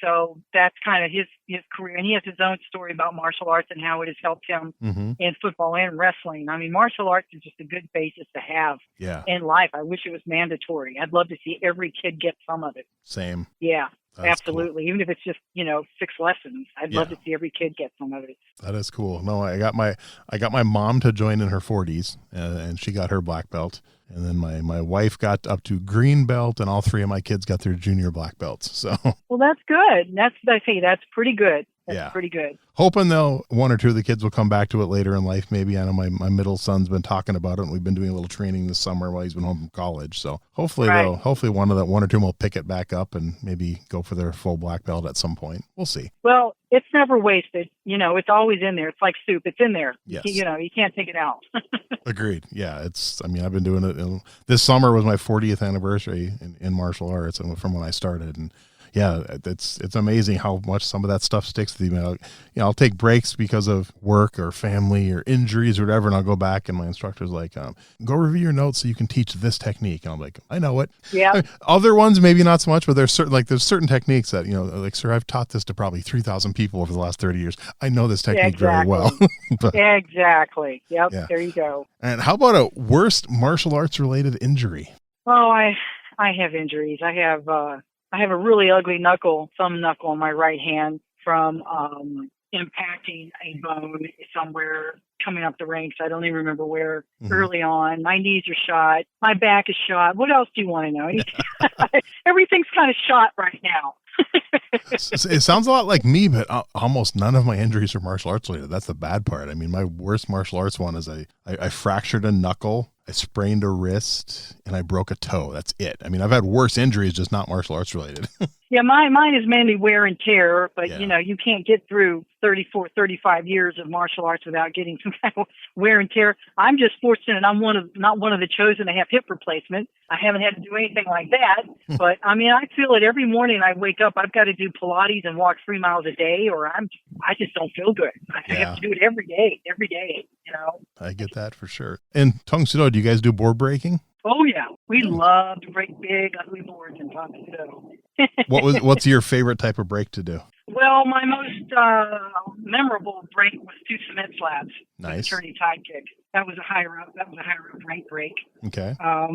so that's kind of his career. And he has his own story about martial arts and how it has helped him in football and wrestling. I mean, martial arts is just a good basis to have in life. I wish it was mandatory. I'd love to see every kid get some of it. Same. Yeah. That's absolutely. Cool. Even if it's just, 6 lessons, I'd love to see every kid get some of it. That is cool. No, I got my mom to join in her 40s, and she got her black belt. And then my wife got up to green belt, and all 3 of my kids got their junior black belts. So well, that's good. That's pretty good. That's pretty good. Hoping though 1 or 2 of the kids will come back to it later in life. Maybe. I know my middle son's been talking about it, and we've been doing a little training this summer while he's been home from college. So hopefully one or two will pick it back up and maybe go for their full black belt at some point. We'll see. Well, it's never wasted. It's always in there. It's like soup. It's in there. Yes. You can't take it out. Agreed. Yeah. I've been doing it. This summer was my 40th anniversary in martial arts, and from when I started, and yeah, it's amazing how much some of that stuff sticks with you. I'll take breaks because of work or family or injuries or whatever, and I'll go back, and my instructor's like, go review your notes so you can teach this technique. And I'm like, I know it. Yeah. Other ones, maybe not so much, but there's certain techniques that, sir, I've taught this to probably 3,000 people over the last 30 years. I know this technique very well. Exactly. Yep. Yeah. There you go. And how about a worst martial arts related injury? Oh, I have injuries. I have a really ugly thumb knuckle on my right hand from impacting a bone somewhere coming up the ranks. I don't even remember where early on. My knees are shot. My back is shot. What else do you want to know? Everything's kind of shot right now. It sounds a lot like me, but almost none of my injuries are martial arts related. That's the bad part. I mean, my worst martial arts one is I fractured a knuckle. I sprained a wrist, and I broke a toe. That's it. I mean, I've had worse injuries, just not martial arts related. Yeah, mine is mainly wear and tear, but Yeah. you can't get through 34, 35 years of martial arts without getting some kind of wear and tear. I'm just fortunate I'm not one of the chosen to have hip replacement. I haven't had to do anything like that, but I mean, I feel it every morning I wake up. I've got to do Pilates and walk 3 miles a day, or I just don't feel good. I have to do it every day. I get that for sure. And Tong Sudo, do you guys do board breaking? Oh yeah, we love to break big, ugly boards in Tomato. What's your favorite type of break to do? Well, my most memorable break was 2 cement slabs. Nice. Attorney tide kick. That was a higher up rank break. Okay. I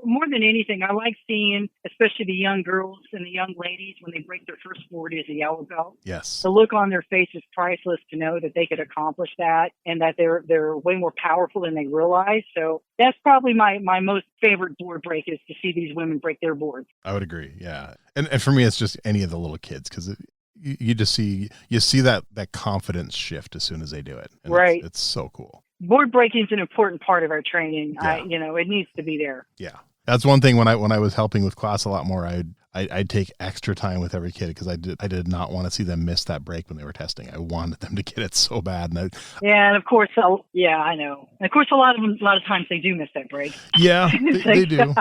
more than anything, I like seeing, especially the young girls and the young ladies when they break their first board as a yellow belt. Yes. The look on their face is priceless to know that they could accomplish that and that they're way more powerful than they realize. So that's probably my most favorite board break is to see these women break their boards. I would agree. Yeah. And for me, it's just any of the little kids because you just see that confidence shift as soon as they do it. And right. It's so cool. Board breaking is an important part of our training. Yeah. It needs to be there. Yeah. That's one thing when I was helping with class a lot more, I'd take extra time with every kid because I did not want to see them miss that break when they were testing. I wanted them to get it so bad. And of course, I know. And of course, a lot of times they do miss that break. Yeah, they do.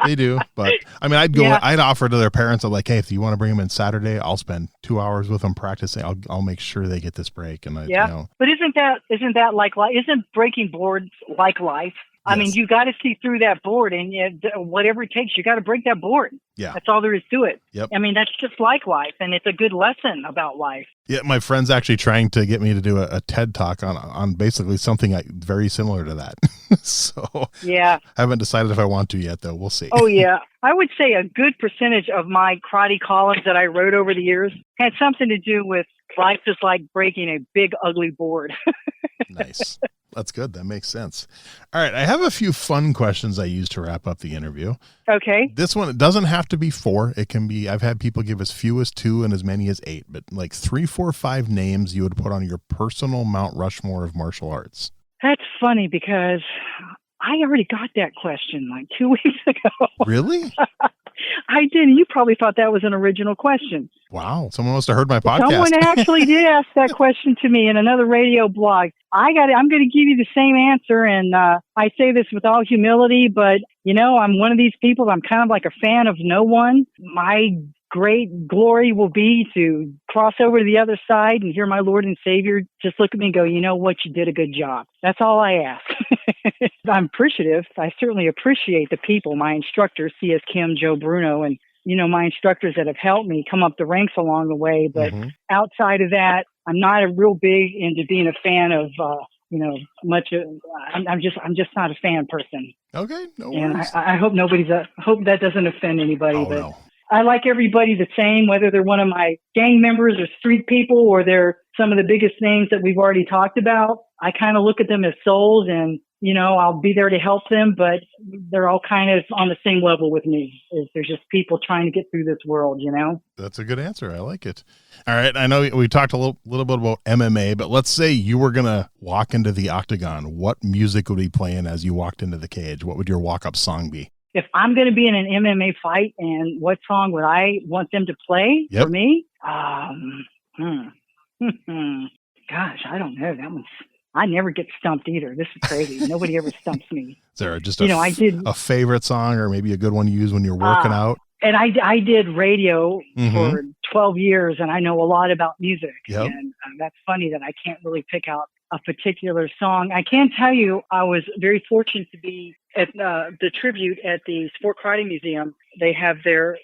They do. But I mean, I'd offer to their parents, I'm like, hey, if you want to bring them in Saturday, I'll spend 2 hours with them practicing. I'll make sure they get this break. And But isn't that like life? Isn't breaking boards like life? I mean, you got to see through that board, and whatever it takes, you got to break that board. Yeah, that's all there is to it. Yep. I mean, that's just like life, and it's a good lesson about life. Yeah, my friend's actually trying to get me to do a TED talk on basically something very similar to that. So yeah, I haven't decided if I want to yet, though. We'll see. Oh yeah, I would say a good percentage of my karate columns that I wrote over the years had something to do with life is like breaking a big ugly board. Nice. That's good. That makes sense. All right. I have a few fun questions I use to wrap up the interview. Okay. This one, it doesn't have to be 4. It can be, I've had people give as few as 2 and as many as 8, but like 3, 4, 5 names you would put on your personal Mount Rushmore of martial arts. That's funny because I already got that question like 2 weeks ago. Really? I did. You probably thought that was an original question. Wow. Someone must have heard my podcast. Someone actually did ask that question to me in another radio blog. I'm going to give you the same answer. And I say this with all humility, but, I'm one of these people. I'm kind of like a fan of no one. My great glory will be to cross over to the other side and hear my Lord and Savior just look at me and go, you know what, you did a good job. That's all I ask. I'm appreciative. I certainly appreciate the people, my instructors, C.S. Kim, Joe Bruno, and, my instructors that have helped me come up the ranks along the way. But outside of that, I'm not a real big into being a fan of, I'm just not a fan person. Okay. No worries. And I hope hope that doesn't offend anybody. Oh, but no. I like everybody the same, whether they're one of my gang members or street people, or they're some of the biggest names that we've already talked about. I kind of look at them as souls and, I'll be there to help them, but they're all kind of on the same level with me. They're just people trying to get through this world, That's a good answer. I like it. All right. I know we talked a little bit about MMA, but let's say you were going to walk into the octagon. What music would be playing as you walked into the cage? What would your walk-up song be? If I'm going to be in an MMA fight, and what song would I want them to play for me? Gosh, I don't know. That one's. I never get stumped either. This is crazy. Nobody ever stumps me. Is there just a favorite song or maybe a good one you use when you're working out? And I did radio for 12 years, and I know a lot about music. Yep. And that's funny that I can't really pick out a particular song. I can tell you I was very fortunate to be at the tribute at the Sport Karate Museum. They have their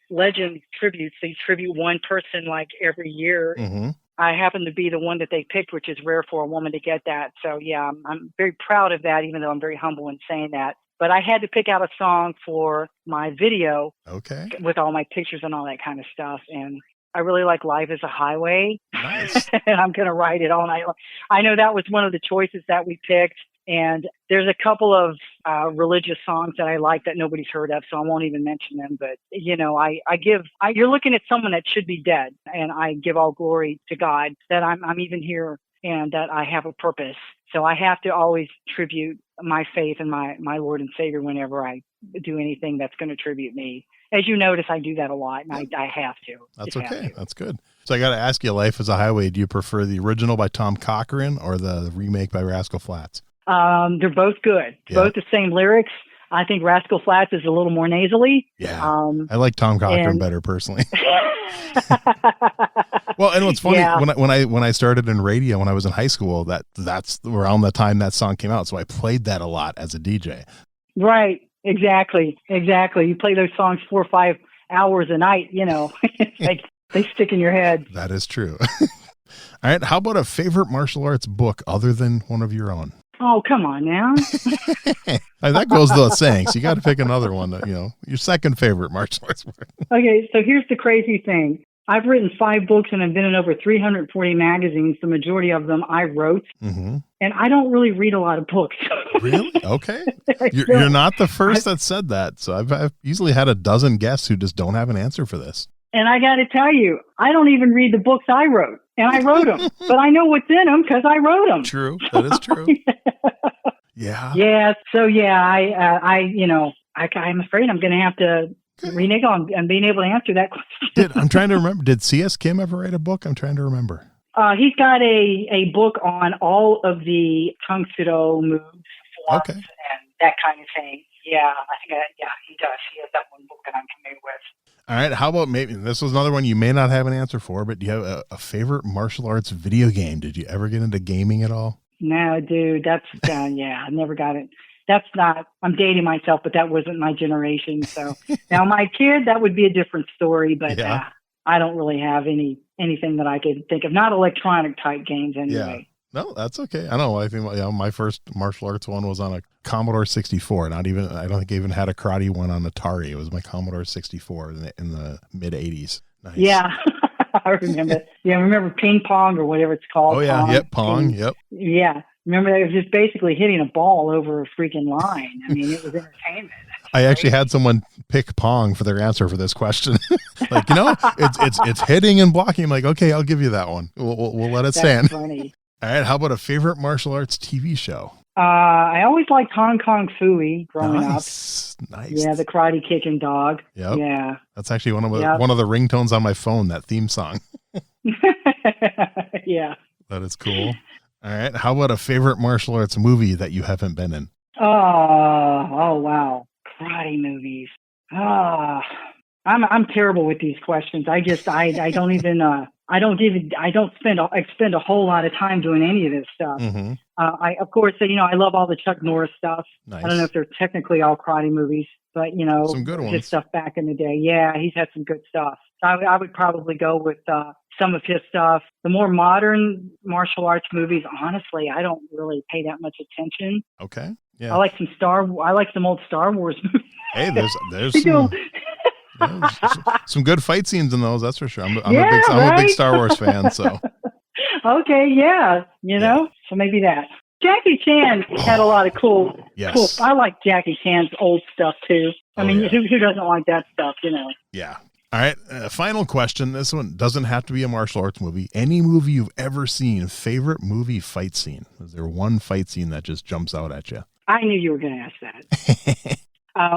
legend tributes. They tribute one person like every year. Mm-hmm. I happen to be the one that they picked, which is rare for a woman to get that. So, yeah, I'm very proud of that, even though I'm very humble in saying that. But I had to pick out a song for my video with all my pictures and all that kind of stuff. And I really like Life is a Highway. Nice. And I'm going to ride it all night long. I know that was one of the choices that we picked. And there's a couple of religious songs that I like that nobody's heard of, so I won't even mention them. But, you're looking at someone that should be dead, and I give all glory to God that I'm even here and that I have a purpose. So I have to always tribute my faith in my Lord and Savior whenever I do anything that's going to tribute me. As you notice, I do that a lot, and I have to. That's Just okay. have to. That's good. So I got to ask you, Life is a Highway, do you prefer the original by Tom Cochrane or the remake by Rascal Flatts? They're both good. Yeah. Both the same lyrics. I think Rascal Flatts is a little more nasally. Yeah. I like Tom Cochrane better personally. Well, and what's funny, when I started in radio when I was in high school, that's around the time that song came out. So I played that a lot as a DJ. Right. Exactly. You play those songs 4 or 5 hours a night, like they stick in your head. That is true. All right. How about a favorite martial arts book other than one of your own? Oh, come on now. That goes without saying. So you got to pick another one that, your second favorite martial arts book. Okay. So here's the crazy thing. I've written 5 books and I've been in over 340 magazines. The majority of them I wrote. Mm-hmm. And I don't really read a lot of books. Really? Okay. You're not the first that said that. So I've easily had a dozen guests who just don't have an answer for this. And I got to tell you, I don't even read the books I wrote. And I wrote them. But I know what's in them because I wrote them. True. That is true. Yeah. Yeah. So, yeah, I'm afraid I'm going to have to renege on being able to answer that question. I'm trying to remember. Did C.S. Kim ever write a book? I'm trying to remember. He's got a book on all of the Kung Fu moves, forms, and that kind of thing. Yeah, I think he does. He has that one book that I'm familiar with. All right. How about maybe this was another one you may not have an answer for, but do you have a favorite martial arts video game? Did you ever get into gaming at all? No, dude. That's I never got it. That's not. I'm dating myself, but that wasn't my generation. So now my kid, that would be a different story. But I don't really have anything that I could think of. Not electronic type games anyway. Yeah. No, that's okay. I know. I think my first martial arts one was on a Commodore 64. I don't think I even had a karate one on Atari. It was my Commodore 64 in the mid 80s. Nice. Yeah. I remember. Yeah, remember ping pong or whatever it's called. Oh yeah, pong, Pong. Yep. Yeah. Remember, it was just basically hitting a ball over a freaking line. I mean, it was entertainment. I actually had someone pick Pong for their answer for this question. It's hitting and blocking. I'm like, okay, I'll give you that one. We'll let it stand. Funny. All right. How about a favorite martial arts TV show? I always liked Hong Kong Phooey growing up. Nice. Yeah, the karate kicking dog. Yep. Yeah. That's actually one of the ringtones on my phone, that theme song. Yeah. That is cool. All right. How about a favorite martial arts movie that you haven't been in? Oh wow. Karate movies. I'm terrible with these questions. I don't spend a whole lot of time doing any of this stuff. Mm-hmm. Of course, I love all the Chuck Norris stuff. Nice. I don't know if they're technically all karate movies, but some good ones. His stuff back in the day. Yeah, he's had some good stuff. So I would probably go with some of his stuff. The more modern martial arts movies, honestly, I don't really pay that much attention. Okay. Yeah. I like some old Star Wars movies. Hey, there's some good fight scenes in those, that's for sure. I'm a big Star Wars fan, so. Okay, yeah, so maybe that. Jackie Chan had a lot of cool. I like Jackie Chan's old stuff too. I mean, who doesn't like that stuff, Yeah. All right, final question. This one doesn't have to be a martial arts movie. Any movie you've ever seen, favorite movie fight scene? Is there one fight scene that just jumps out at you? I knew you were going to ask that.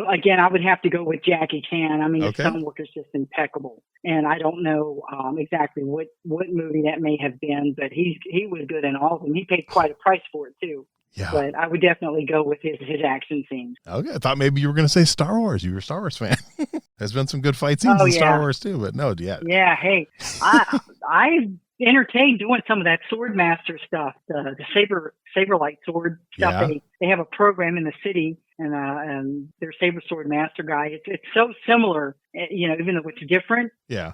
Again, I would have to go with Jackie Chan. I mean, his stonework is just impeccable. And I don't know exactly what movie that may have been, but he was good in all of them. He paid quite a price for it, too. Yeah. But I would definitely go with his action scenes. Okay. I thought maybe you were going to say Star Wars. You were a Star Wars fan. There's been some good fight scenes in Star Wars, too, but no, yeah. Yeah, hey, I entertained doing some of that Swordmaster stuff, the Saberlight sword stuff. Yeah. They have a program in the city, and their Saber Sword Master guy. It's so similar, even though it's different. Yeah.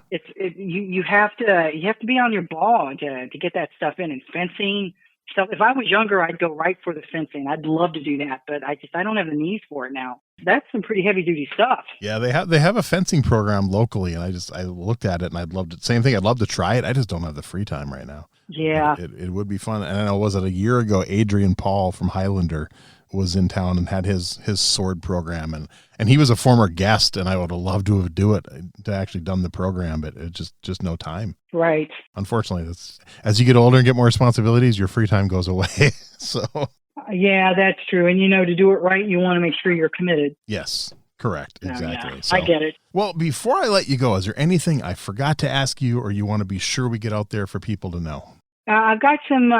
You have to be on your ball to get that stuff in, and fencing stuff. If I was younger, I'd go right for the fencing. I'd love to do that, but I don't have the knees for it now. That's some pretty heavy duty stuff. Yeah, they have a fencing program locally, and I looked at it and I'd love to. Same thing. I'd love to try it. I just don't have the free time right now. Yeah, it would be fun. And I know, was it a year ago? Adrian Paul from Highlander was in town and had his sword program, and he was a former guest, and I would have loved to actually done the program, but it just no time. Right. Unfortunately, as you get older and get more responsibilities, your free time goes away. So. Yeah, that's true. And to do it right, you want to make sure you're committed. Yes. Correct. Exactly. Yeah, So, I get it. Well, before I let you go, is there anything I forgot to ask you, or you want to be sure we get out there for people to know? I've got some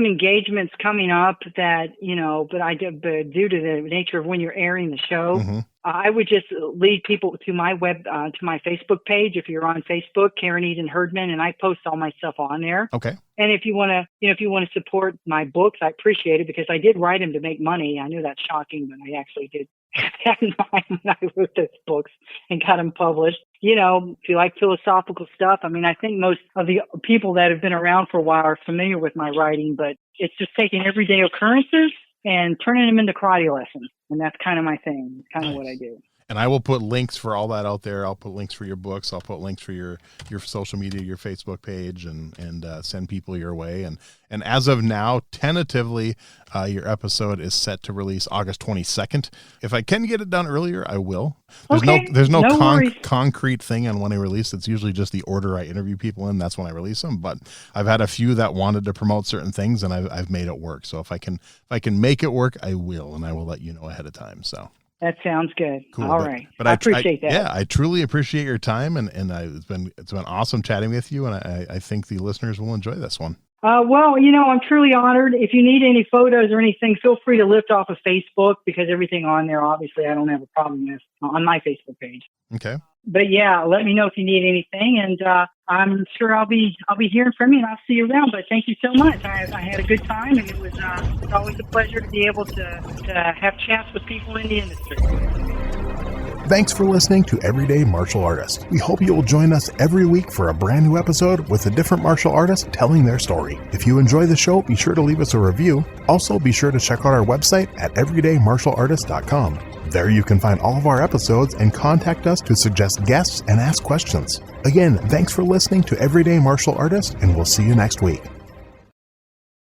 engagements coming up that, but due to the nature of when you're airing the show, Mm-hmm. I would just lead people to my to my Facebook page. If you're on Facebook, Karen Eden Herdman, and I post all my stuff on there. Okay. And if you want to, support my books, I appreciate it, because I did write them to make money. I know that's shocking, but I actually did have in mind when I wrote those books and got them published. If you like philosophical stuff, I think most of the people that have been around for a while are familiar with my writing, but it's just taking everyday occurrences and turning them into karate lessons. And that's kind of my thing. It's kind of what I do. And I will put links for all that out there. I'll put links for your books. I'll put links for your social media, your Facebook page, and send people your way. And as of now, tentatively, your episode is set to release August 22nd. If I can get it done earlier, I will. There's no concrete thing on when I release. It's usually just the order I interview people in. That's when I release them. But I've had a few that wanted to promote certain things, and I've made it work. So if I can make it work, I will, and I will let you know ahead of time. So. That sounds good. Cool. All right. But I appreciate that. Yeah, I truly appreciate your time, and it's been awesome chatting with you, and I think the listeners will enjoy this one. Well, I'm truly honored. If you need any photos or anything, feel free to lift off of Facebook, because everything on there, obviously, I don't have a problem with on my Facebook page. Okay. But yeah, let me know if you need anything, and I'm sure I'll be hearing from you, and I'll see you around. But thank you so much. I had a good time, and it's always a pleasure to be able to have chats with people in the industry. Thanks for listening to Everyday Martial Artist. We hope you will join us every week for a brand new episode with a different martial artist telling their story. If you enjoy the show, be sure to leave us a review. Also, be sure to check out our website at everydaymartialartist.com. There you can find all of our episodes and contact us to suggest guests and ask questions. Again, thanks for listening to Everyday Martial Artist, and we'll see you next week.